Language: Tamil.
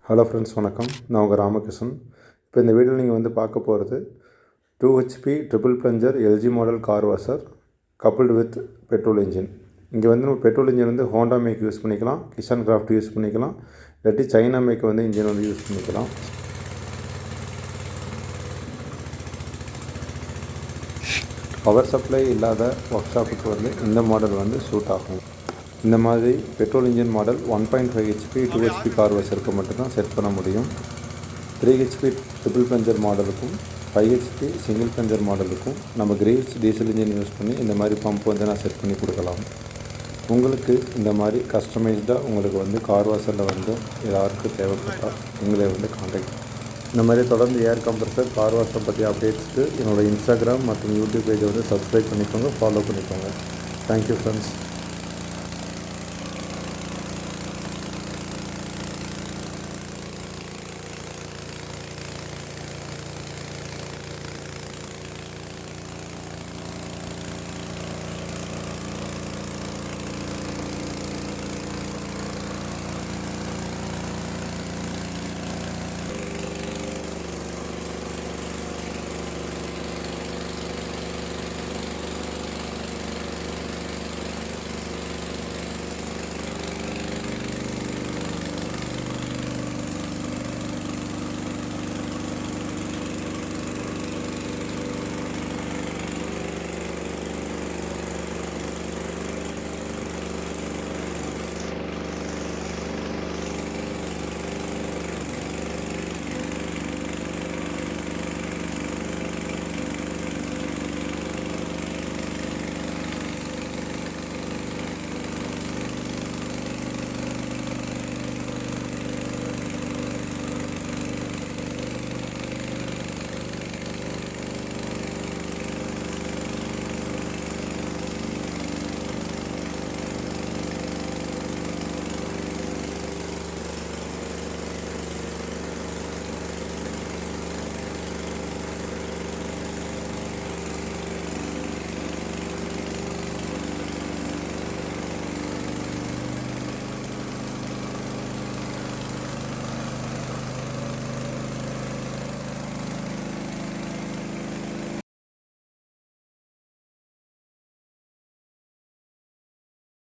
ஹலோ ஃப்ரெண்ட்ஸ், வணக்கம். நான் உங்கள் ராமகிருஷ்ணன். இப்போ இந்த வீடியோவில் நீங்கள் வந்து பார்க்க போகிறது 2 HP triple plunger LG model car washer coupled with petrol engine. இங்கே வந்து நம்ம பெட்ரோல் இன்ஜின் வந்து ஹோண்டா மேக் யூஸ் பண்ணிக்கலாம், கிஷன் கிராஃப்ட் யூஸ் பண்ணிக்கலாம், இல்லாட்டி சைனா மேக் வந்து இன்ஜின் வந்து யூஸ் பண்ணிக்கலாம். பவர் சப்ளை இல்லாத ஒர்க் ஷாப்புக்கு வந்து இந்த மாடல் வந்து சூட் ஆகும். இந்த மாதிரி பெட்ரோல் engine model 1.5 HP 2 HP car வாஷருக்கு மட்டும்தான் செட் பண்ண முடியும். 3 HP ட்ரிபிள் ப்ளஞ்சர் மாடலுக்கும் 5 HP சிங்கிள் ப்ளஞ்சர் மாடலுக்கும் நம்ம கிரீவ்ஸ் டீசல் இன்ஜின் யூஸ் பண்ணி இந்த மாதிரி பம்ப் வந்து நான் செட் பண்ணி கொடுக்கலாம். உங்களுக்கு இந்த மாதிரி கஸ்டமைஸ்டாக உங்களுக்கு வந்து கார் வாஷரில் வந்து யாருக்கு தேவைப்பட்டால் எங்களை வந்து காண்டாக்ட். இந்த மாதிரி தொடர்ந்து ஏர் கம்ப்ரஸர் கார் வாஷரை பற்றி அப்டேட்ஸ்க்கு என்னோடய இன்ஸ்டாகிராம் மற்றும் யூடியூப் பேஜை வந்து சப்ஸ்கிரைப் பண்ணிக்கோங்க, ஃபாலோ பண்ணிக்கோங்க. Thank you friends.